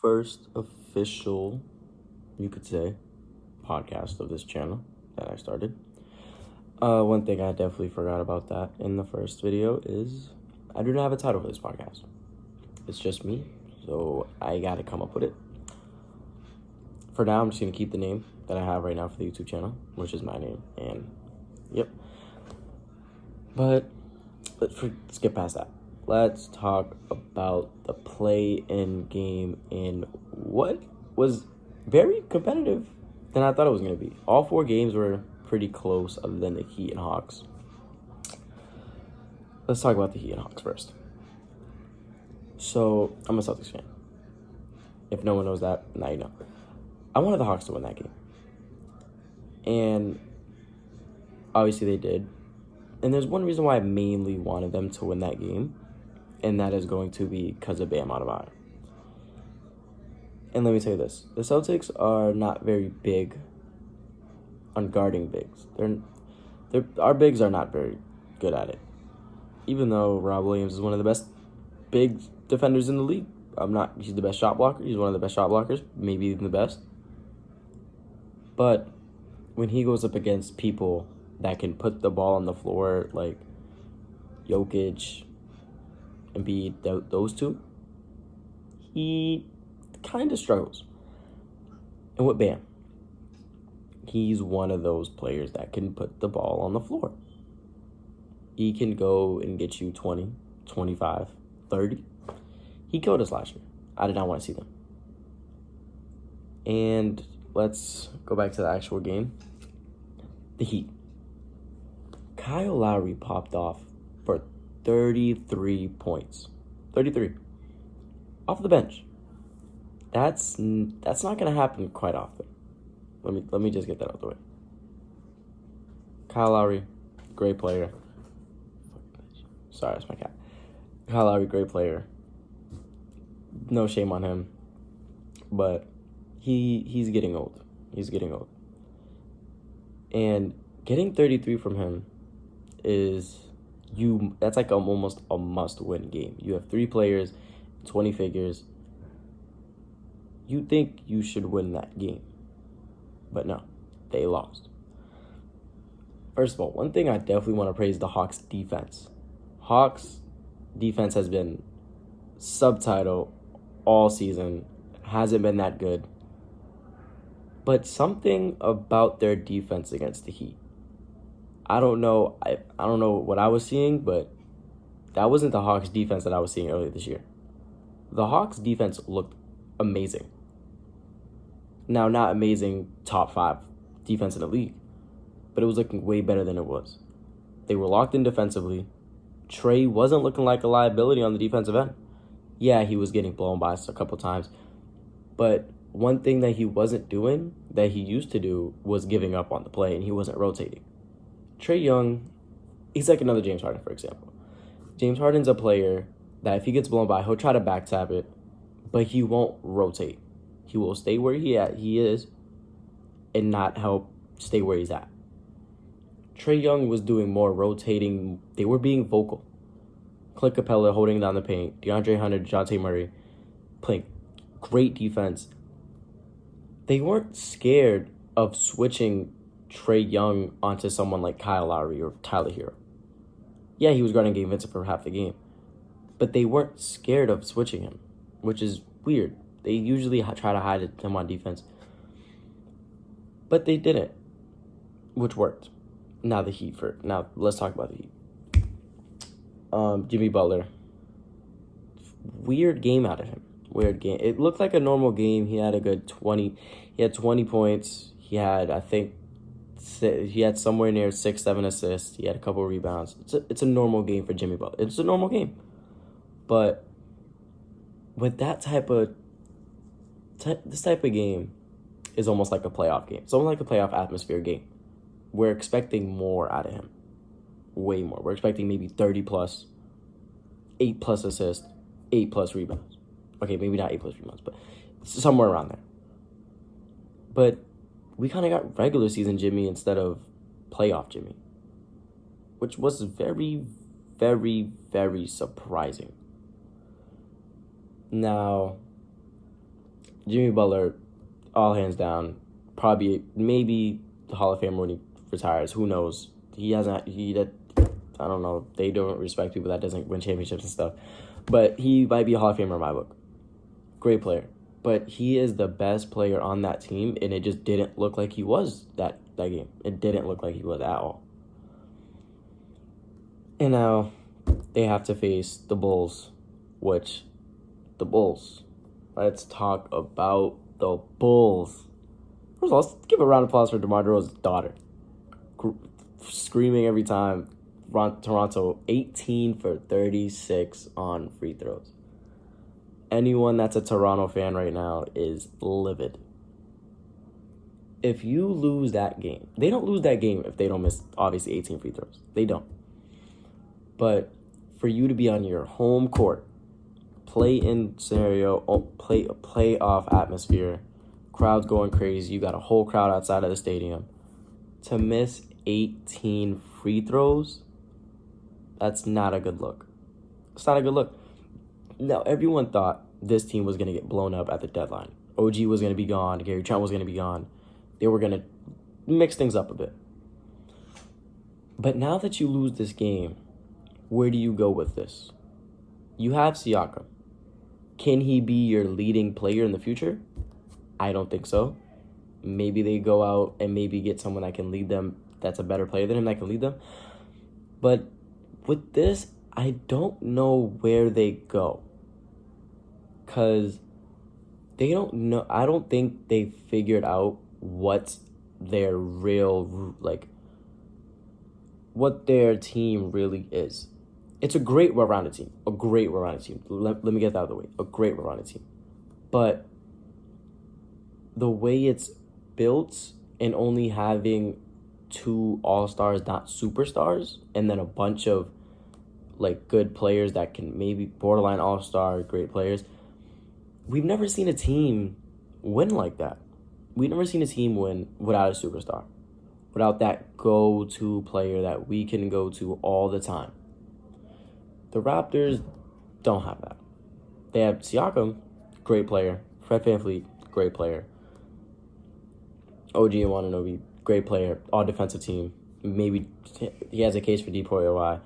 first official, you could say, podcast of this channel that I started. One thing I definitely forgot about that in the first video is I do not have a title for this podcast. It's just me, so I gotta come up with it. For now, I'm just gonna keep the name that I have right now for the YouTube channel, which is my name, and yep. But let's skip past that. Let's talk about the play-in game in what was very competitive than I thought it was going to be. All four games were pretty close other than the Heat and Hawks. Let's talk about the Heat and Hawks first. So, I'm a Celtics fan. If no one knows that, now you know. I wanted the Hawks to win that game. And obviously they did. And there's one reason why I mainly wanted them to win that game, and that is going to be because of Bam Adebayo. And let me tell you this. The Celtics are not very big on guarding bigs. Our bigs are not very good at it. Even though Rob Williams is one of the best big defenders in the league. He's the best shot blocker. He's one of the best shot blockers, maybe even the best. But when he goes up against people that can put the ball on the floor, like Jokic, Embiid, those two, he kind of struggles. And with Bam, he's one of those players that can put the ball on the floor. He can go and get you 20, 25, 30. He killed us last year. I did not want to see them. And let's go back to the actual game. The Heat. Kyle Lowry popped off for 33 points. 33. Off the bench. That's not going to happen quite often. Let me just get that out of the way. Kyle Lowry, great player. Sorry, that's my cat. Kyle Lowry, great player. No shame on him. But he's getting old. He's getting old. And getting 33 from him that's like almost a must-win game. You have 3 players, 20 figures. You think you should win that game. But no, they lost. First of all, one thing I definitely want to praise the Hawks defense. Hawks defense has been subtitle all season. Hasn't been that good. But something about their defense against the Heat. I don't know. I don't know what I was seeing, but that wasn't the Hawks defense that I was seeing earlier this year. The Hawks defense looked amazing. Now, not amazing top 5 defense in the league, but it was looking way better than it was. They were locked in defensively. Trey wasn't looking like a liability on the defensive end. Yeah, he was getting blown by us a couple times, but one thing that he wasn't doing that he used to do was giving up on the play, and he wasn't rotating. Trae Young, he's like another James Harden, for example. James Harden's a player that if he gets blown by, he'll try to back tap it, but he won't rotate. He will stay where he is and not help stay where he's at. Trae Young was doing more rotating. They were being vocal. Clint Capella holding down the paint. DeAndre Hunter, DeJounte Murray playing great defense. They weren't scared of switching Trae Young onto someone like Kyle Lowry or Tyler Hero. Yeah, he was guarding Gabe Vincent for half the game. But they weren't scared of switching him, which is weird. They usually try to hide him on defense. But they didn't, which worked. Now let's talk about the Heat. Jimmy Butler. Weird game out of him. Weird game. It looked like a normal game. He had a good 20. He had 20 points. He had, I think, somewhere near 6-7 assists. He had a couple rebounds. It's a normal game for Jimmy Butler. It's a normal game. But with that this type of game is almost like a playoff game. It's almost like a playoff atmosphere game. We're expecting more out of him. Way more. We're expecting maybe 30 plus, 8 plus assists, 8 plus rebounds. Okay, maybe not 8 plus rebounds, but somewhere around there. But we kind of got regular season Jimmy instead of playoff Jimmy, which was very, very, very surprising. Now, Jimmy Butler, all hands down, probably maybe the Hall of Famer when he retires. Who knows? He hasn't. I don't know. They don't respect people that doesn't win championships and stuff. But he might be a Hall of Famer in my book. Great player. But he is the best player on that team, and it just didn't look like he was that game. It didn't look like he was at all. And now they have to face the Bulls, which the Bulls. Let's talk about the Bulls. First of all, let's give a round of applause for DeMar DeRozan's daughter. Screaming every time. Toronto 18 for 36 on free throws. Anyone that's a Toronto fan right now is livid. If you lose that game, they don't lose that game if they don't miss, obviously, 18 free throws. They don't. But for you to be on your home court, play-in scenario, playoff atmosphere, crowd's going crazy, you got a whole crowd outside of the stadium, to miss 18 free throws, that's not a good look. It's not a good look. Now, everyone thought this team was going to get blown up at the deadline. OG was going to be gone. Gary Trent was going to be gone. They were going to mix things up a bit. But now that you lose this game, where do you go with this? You have Siakam. Can he be your leading player in the future? I don't think so. Maybe they go out and maybe get someone that can lead them, that's a better player than him that can lead them. But with this, I don't know where they go. Because they don't know. I don't think they figured out what their real, what their team really is. It's a great well-rounded team. Let me get that out of the way. A great well-rounded team. But the way it's built and only having 2 all-stars, not superstars, and then a bunch of good players that can maybe borderline all-star, great players. We've never seen a team win like that. We've never seen a team win without a superstar, without that go-to player that we can go to all the time. The Raptors don't have that. They have Siakam, great player. Fred VanVleet, great player. OG Anunoby, great player. All defensive team. Maybe he has a case for DPOY.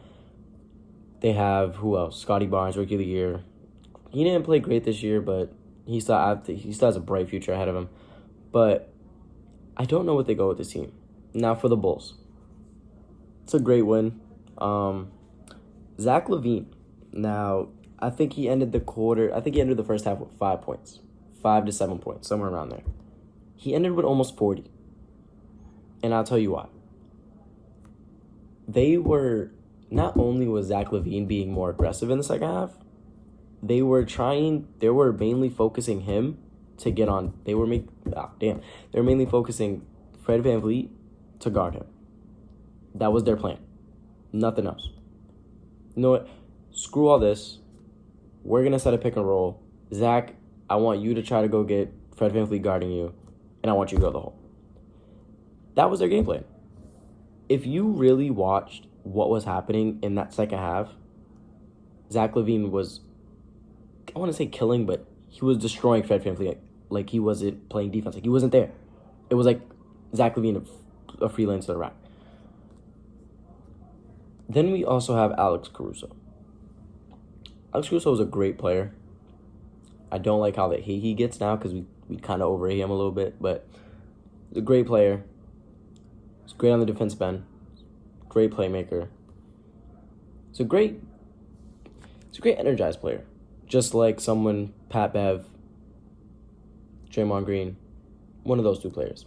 They have, who else? Scotty Barnes, Rookie of the Year. He didn't play great this year, but he still has a bright future ahead of him. But I don't know what they go with this team. Now for the Bulls. It's a great win. Zach LaVine. Now, I think he ended the first half with 5 points. 5 to 7 points, somewhere around there. He ended with almost 40. And I'll tell you why. Not only was Zach LaVine being more aggressive in the second half, they were mainly focusing him to get on. They were mainly focusing Fred VanVleet to guard him. That was their plan. Nothing else. You know what? Screw all this. We're going to set a pick and roll. Zach, I want you to try to go get Fred VanVleet guarding you, and I want you to go to the hole. That was their game plan. If you really watched what was happening in that second half, Zach LaVine was, I want to say killing, but he was destroying Fred VanVleet. Like he wasn't playing defense. Like he wasn't there. It was like Zach LaVine, a freelance to the rack. Then we also have Alex Caruso. Alex Caruso is a great player. I don't like how he gets now because we kind of overrate him a little bit, but he's a great player. He's great on the defense end. Great playmaker. He's a great energized player. Just like someone, Pat Bev, Draymond Green, one of those 2 players.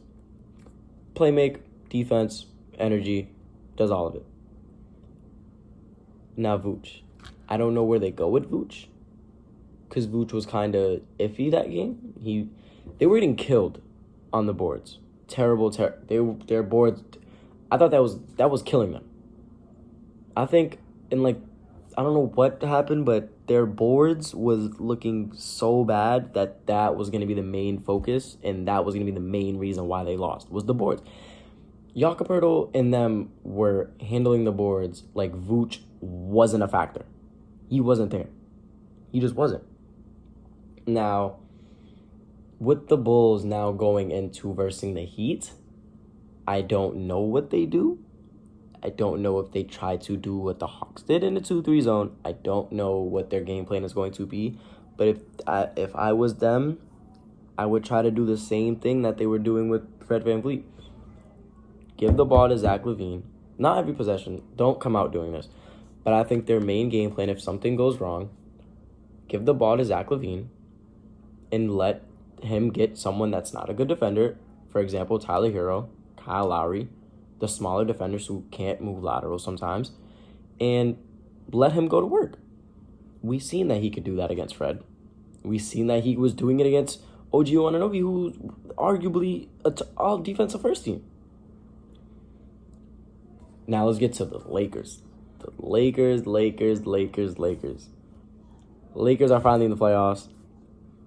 Playmake, defense, energy, does all of it. Now Vooch. I don't know where they go with Vooch, because Vooch was kind of iffy that game. They were getting killed on the boards. Terrible. Their boards. I thought that was killing them. I think I don't know what happened, but their boards was looking so bad that was going to be the main focus, and that was going to be the main reason why they lost, was the boards. Jakob Poeltl and them were handling the boards like Vooch wasn't a factor. He wasn't there. He just wasn't. Now, With the Bulls now going into versing the Heat, I don't know what they do. I don't know if they try to do what the Hawks did in the 2-3 zone. I don't know what their game plan is going to be. But if I was them, I would try to do the same thing that they were doing with Fred VanVleet. Give the ball to Zach LaVine. Not every possession. Don't come out doing this. But I think their main game plan, if something goes wrong, give the ball to Zach LaVine and let him get someone that's not a good defender. For example, Tyler Hero, Kyle Lowry, the smaller defenders who can't move lateral sometimes, and let him go to work. We've seen that he could do that against Fred. We've seen that he was doing it against OG Anunoby, who's arguably all defensive first team. Now let's get to the Lakers. The Lakers. Lakers are finally in the playoffs.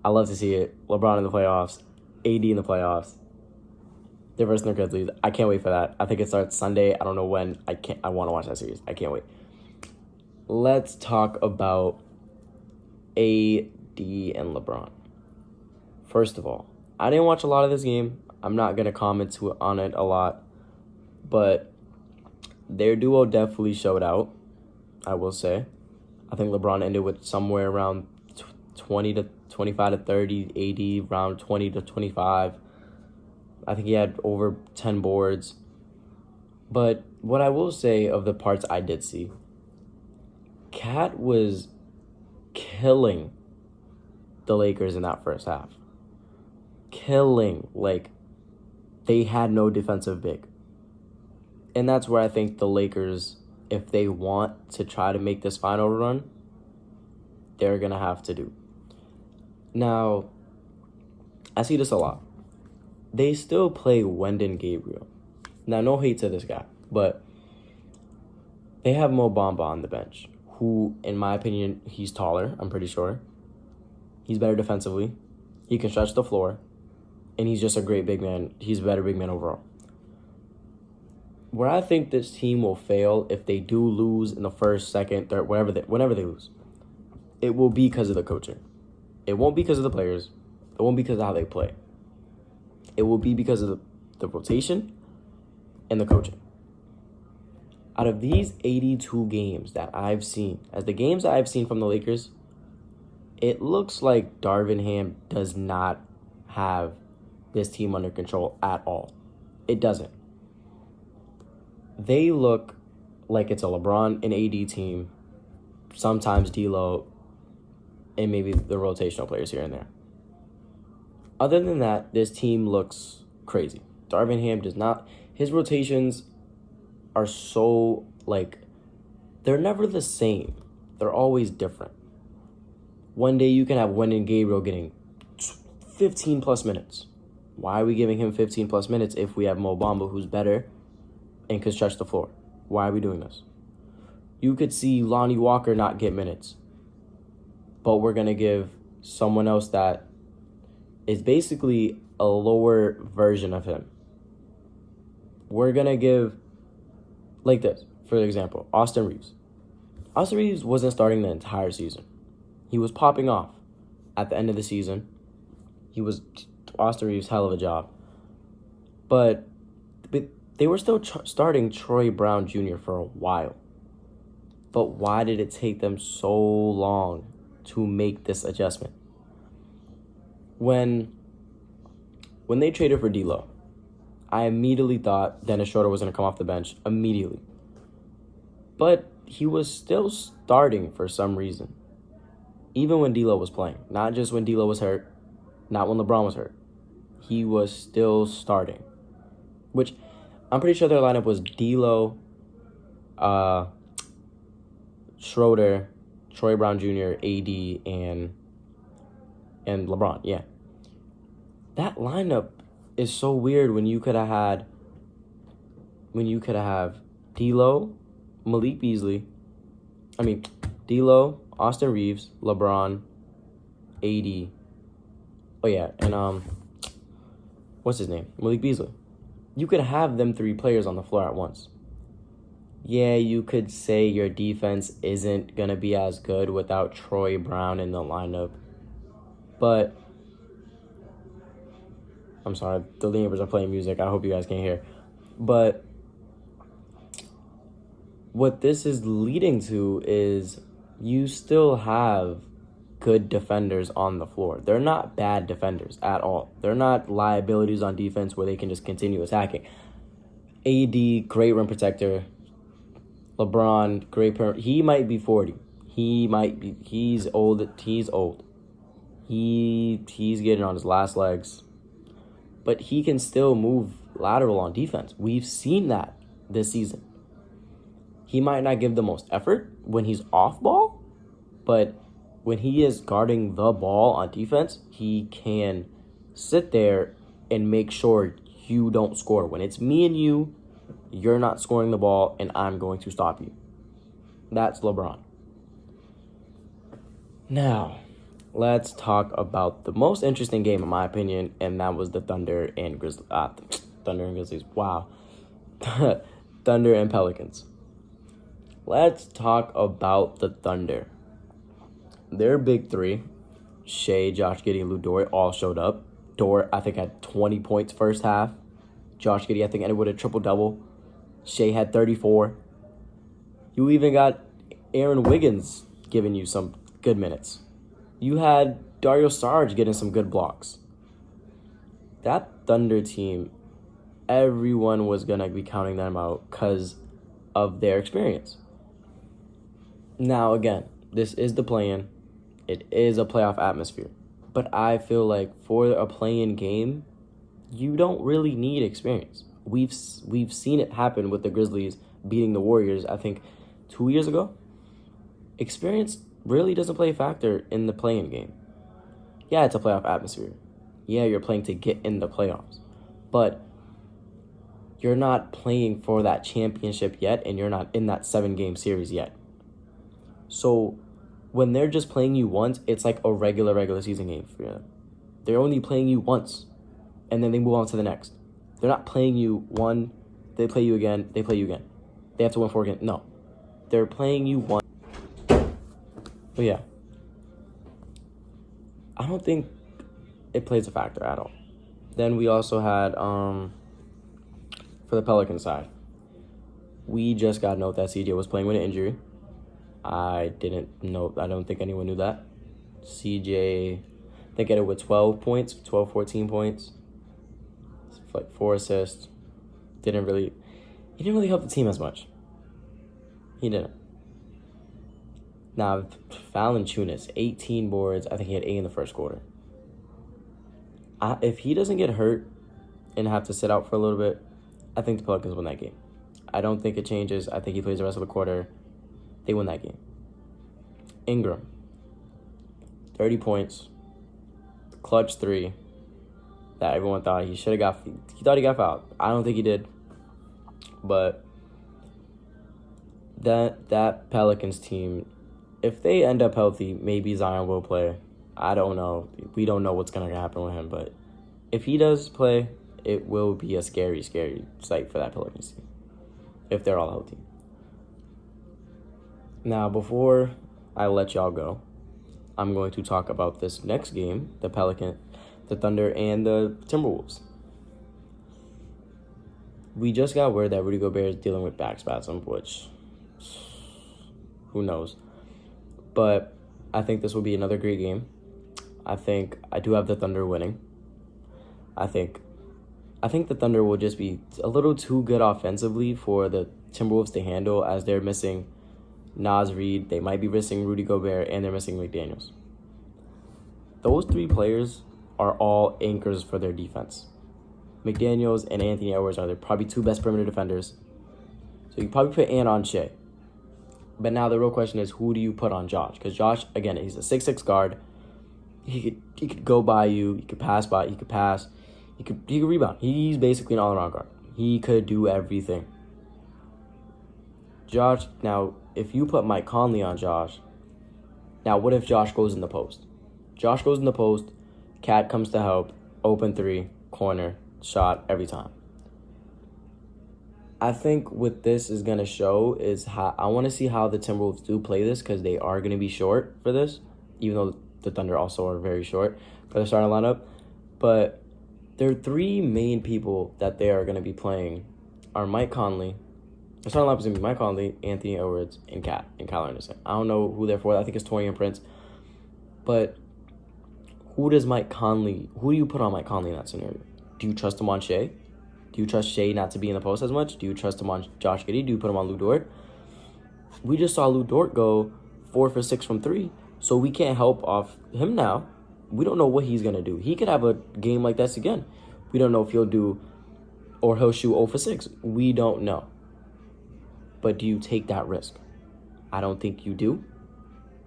I love to see it. LeBron in the playoffs. AD in the playoffs. They're versus the Grizzlies. I can't wait for that. I think it starts Sunday. I don't know when. I want to watch that series. I can't wait. Let's talk about AD and LeBron. First of all, I didn't watch a lot of this game. I'm not going to comment on it a lot. But their duo definitely showed out, I will say. I think LeBron ended with somewhere around 20 to 25 to 30, AD around 20 to 25. I think he had over 10 boards. But what I will say of the parts I did see, Cat was killing the Lakers in that first half. Killing. Like, they had no defensive big. And that's where I think the Lakers, if they want to try to make this final run, they're going to have to do. Now, I see this a lot. They still play Wenyen Gabriel. Now, no hate to this guy, but they have Mo Bamba on the bench, who, in my opinion, he's taller, I'm pretty sure. He's better defensively. He can stretch the floor. And he's just a great big man. He's a better big man overall. Where I think this team will fail if they do lose in the first, second, third, whenever they lose, it will be because of the coaching. It won't be because of the players. It won't be because of how they play. It will be because of the rotation and the coaching. Out of these 82 games that I've seen, as the games that I've seen from the Lakers, it looks like Darvin Ham does not have this team under control at all. It doesn't. They look like it's a LeBron and AD team, sometimes D'Lo, and maybe the rotational players here and there. Other than that, this team looks crazy. Darvin Ham does not. His rotations are so, they're never the same. They're always different. One day you can have Wenyen Gabriel getting 15-plus minutes. Why are we giving him 15-plus minutes if we have Mo Bamba, who's better and can stretch the floor? Why are we doing this? You could see Lonnie Walker not get minutes, but we're going to give someone else that is basically a lower version of him. We're going to give, like this, for example, Austin Reeves. Austin Reeves wasn't starting the entire season. He was popping off at the end of the season. Austin Reeves, hell of a job. But they were still starting Troy Brown Jr. for a while. But why did it take them so long to make this adjustment? When they traded for D'Lo, I immediately thought Dennis Schroeder was going to come off the bench immediately. But he was still starting for some reason. Even when D'Lo was playing. Not just when D'Lo was hurt. Not when LeBron was hurt. He was still starting. Which, I'm pretty sure their lineup was D'Lo, Schroeder, Troy Brown Jr., AD, and LeBron, yeah. That lineup is so weird when you could have D'Lo, Malik Beasley, D'Lo, Austin Reeves, LeBron, AD. Oh yeah, and what's his name? Malik Beasley. You could have them three players on the floor at once. Yeah, you could say your defense isn't going to be as good without Troy Brown in the lineup. But I'm sorry, the neighbors are playing music. I hope you guys can hear. But what this is leading to is you still have good defenders on the floor. They're not bad defenders at all. They're not liabilities on defense where they can just continue attacking. AD, great rim protector. LeBron, he might be 40. He's old. He's old. He's getting on his last legs. But he can still move lateral on defense. We've seen that this season. He might not give the most effort when he's off ball, but when he is guarding the ball on defense, he can sit there and make sure you don't score. When it's me and you, you're not scoring the ball, and I'm going to stop you. That's LeBron. Now, let's talk about the most interesting game, in my opinion, and that was the Thunder and Grizzlies. Thunder and Grizzlies. Wow. Thunder and Pelicans. Let's talk about the Thunder. Their big three, Shea, Josh Giddey, and Lou Dort, all showed up. Dort, I think, had 20 points first half. Josh Giddey, I think, ended with a triple-double. Shea had 34. You even got Aaron Wiggins giving you some good minutes. You had Dario Saric getting some good blocks. That Thunder team, everyone was going to be counting them out because of their experience. Now, again, this is the play-in. It is a playoff atmosphere. But I feel like for a play-in game, you don't really need experience. We've seen it happen with the Grizzlies beating the Warriors, I think, 2 years ago. Experience really doesn't play a factor in the play-in game. Yeah, it's a playoff atmosphere. Yeah, you're playing to get in the playoffs. But you're not playing for that championship yet, and you're not in that 7-game series yet. So when they're just playing you once, it's like a regular season game for them. They're only playing you once, and then they move on to the next. They're not playing you one, they play you again, they play you again. They have to win 4 again. No. They're playing you one. But yeah. I don't think it plays a factor at all. Then we also had, for the Pelican side, we just got note that CJ was playing with an injury. I don't think anyone knew that. CJ, I think, ended with 14 points. Like 4 assists. He didn't really help the team as much. He didn't. Now, Valanciunas, 18 boards. I think he had 8 in the first quarter. If he doesn't get hurt and have to sit out for a little bit, I think the Pelicans win that game. I don't think it changes. I think he plays the rest of the quarter. They win that game. Ingram, 30 points, clutch 3 that everyone thought he should have got. He thought he got fouled. I don't think he did. But that Pelicans team, if they end up healthy, maybe Zion will play. I don't know. We don't know what's going to happen with him. But if he does play, it will be a scary, scary sight for that Pelicans team if they're all healthy. Now, before I let y'all go, I'm going to talk about this next game, the Thunder and the Timberwolves. We just got word that Rudy Gobert is dealing with back spasm, which, who knows. But I think this will be another great game. I do have the Thunder winning. I think the Thunder will just be a little too good offensively for the Timberwolves to handle, as they're missing Naz Reid, they might be missing Rudy Gobert, and they're missing McDaniels. Those 3 players are all anchors for their defense. McDaniels and Anthony Edwards are their probably 2 best perimeter defenders. So you probably put Ant on Shea. But now the real question is, who do you put on Josh? Because Josh, again, he's a 6'6" guard. He could go by you. He could pass by. He could pass. He could rebound. He's basically an all-around guard. He could do everything. Josh, now, if you put Mike Conley on Josh, now what if Josh goes in the post? Josh goes in the post, Cat comes to help, open 3, corner, shot every time. I think what this is going to show is how I want to see how the Timberwolves do play this, because they are going to be short for this, even though the Thunder also are very short for the starting lineup. But Their three main people that they are going to be playing are Mike Conley. The starting lineup is going to be Mike Conley, Anthony Edwards, and Kyle Anderson. I don't know who they're for. I think it's Torian Prince. But who do you put on Mike Conley in that scenario? Do you trust him on Shea? Do you trust Shea not to be in the post as much? Do you trust him on Josh Giddey? Do you put him on Lou Dort? We just saw Lou Dort go 4 for 6 from 3, so we can't help off him now. We don't know what he's going to do. He could have a game like this again. We don't know if he'll shoot 0 for 6. We don't know. But do you take that risk? I don't think you do.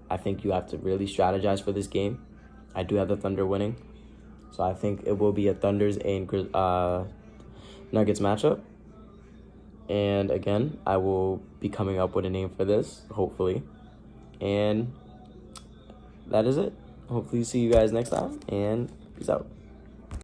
I think you have to really strategize for this game. I do have the Thunder winning. So I think it will be a Thunders and Nuggets matchup. And again, I will be coming up with a name for this, hopefully. And that is it. Hopefully see you guys next time, and peace out.